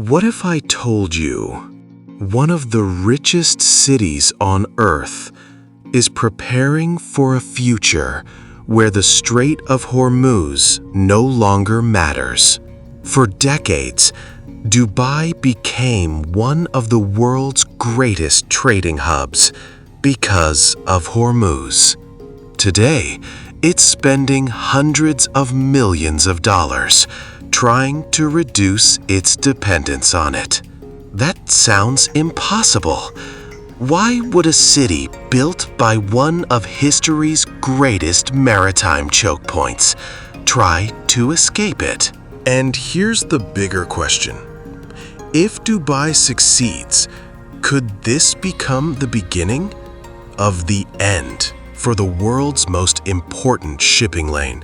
What if I told you one of the richest cities on Earth is preparing for a future where the Strait of Hormuz no longer matters? For decades, Dubai became one of the world's greatest trading hubs because of Hormuz. Today, it's spending hundreds of millions of dollars trying to reduce its dependence on it. That sounds impossible. Why would a city built by one of history's greatest maritime choke points try to escape it? And here's the bigger question. If Dubai succeeds, could this become the beginning of the end for the world's most important shipping lane?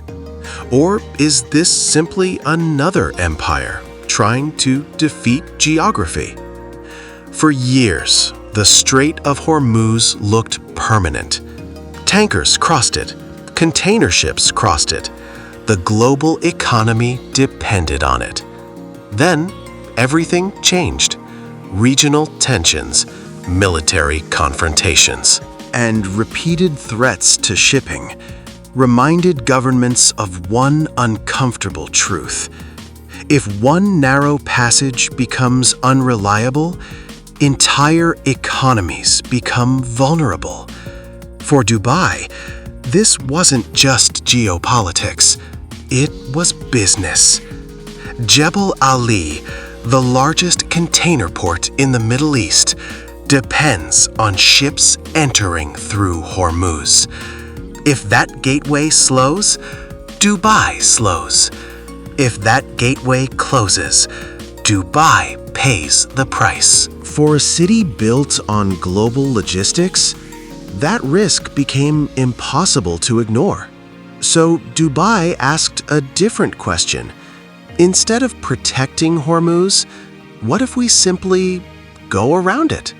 Or is this simply another empire trying to defeat geography? For years, the Strait of Hormuz looked permanent. Tankers crossed it, container ships crossed it. The global economy depended on it. Then, everything changed. Regional tensions, military confrontations, and repeated threats to shipping reminded governments of one uncomfortable truth. If one narrow passage becomes unreliable, entire economies become vulnerable. For Dubai, this wasn't just geopolitics, it was business. Jebel Ali, the largest container port in the Middle East, depends on ships entering through Hormuz. If that gateway slows, Dubai slows. If that gateway closes, Dubai pays the price. For a city built on global logistics, that risk became impossible to ignore. So Dubai asked a different question. Instead of protecting Hormuz, what if we simply go around it?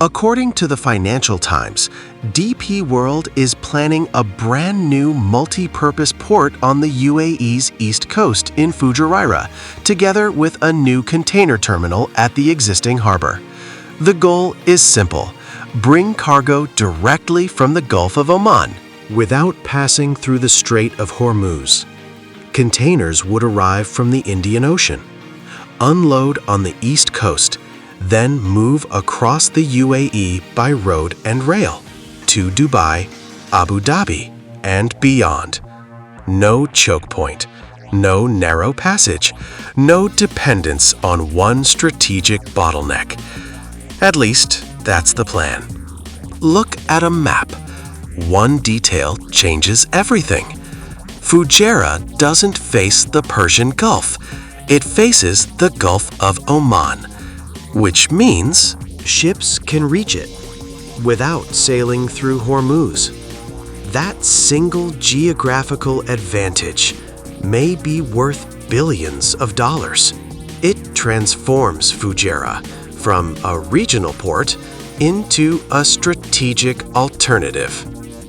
According to the Financial Times, DP World is planning a brand new multi-purpose port on the UAE's east coast in Fujairah, together with a new container terminal at the existing harbor. The goal is simple: bring cargo directly from the Gulf of Oman without passing through the Strait of Hormuz. Containers would arrive from the Indian Ocean, unload on the east coast, then move across the UAE by road and rail to Dubai, Abu Dhabi, and beyond. No choke point, no narrow passage, no dependence on one strategic bottleneck. At least, that's the plan. Look at a map. One detail changes everything. Fujairah doesn't face the Persian Gulf. It faces the Gulf of Oman, which means ships can reach it without sailing through Hormuz. That single geographical advantage may be worth billions of dollars. It transforms Fujairah from a regional port into a strategic alternative.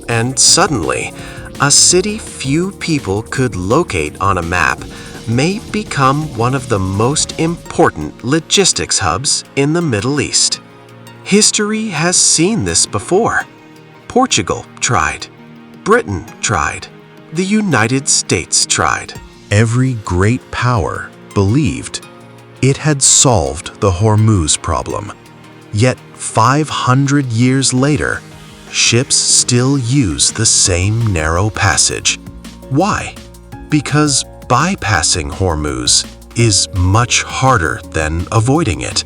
And suddenly, a city few people could locate on a map may become one of the most important logistics hubs in the Middle East. History has seen this before. Portugal tried. Britain tried. The United States tried. Every great power believed it had solved the Hormuz problem. Yet 500 years later, ships still use the same narrow passage. Why? Because bypassing Hormuz is much harder than avoiding it.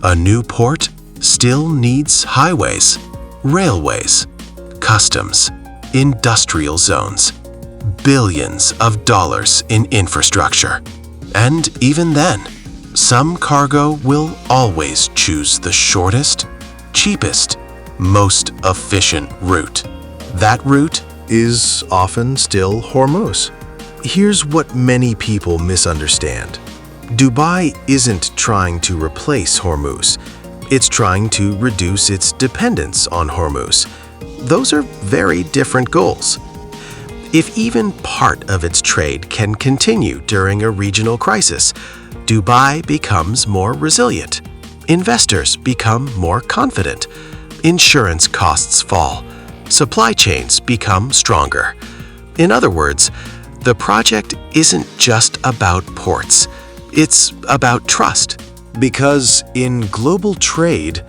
A new port still needs highways, railways, customs, industrial zones, billions of dollars in infrastructure. And even then, some cargo will always choose the shortest, cheapest, most efficient route. That route is often still Hormuz. Here's what many people misunderstand. Dubai isn't trying to replace Hormuz. It's trying to reduce its dependence on Hormuz. Those are very different goals. If even part of its trade can continue during a regional crisis, Dubai becomes more resilient. Investors become more confident. Insurance costs fall. Supply chains become stronger. In other words, the project isn't just about ports. It's about trust. Because in global trade,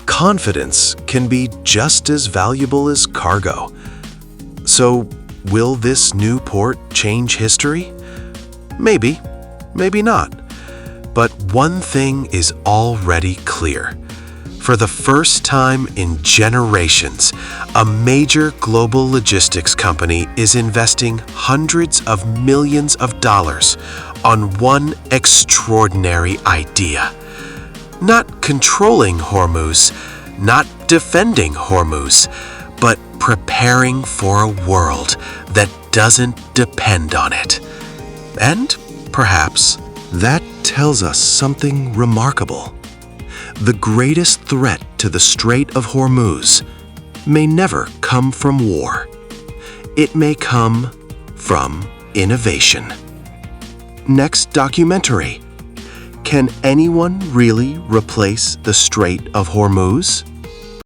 confidence can be just as valuable as cargo. So, will this new port change history? Maybe, maybe not. But one thing is already clear. For the first time in generations, a major global logistics company is investing hundreds of millions of dollars on one extraordinary idea. Not controlling Hormuz, not defending Hormuz, but preparing for a world that doesn't depend on it. And perhaps that tells us something remarkable. The greatest threat to the Strait of Hormuz may never come from war. It may come from innovation. Next documentary. Can anyone really replace the Strait of Hormuz?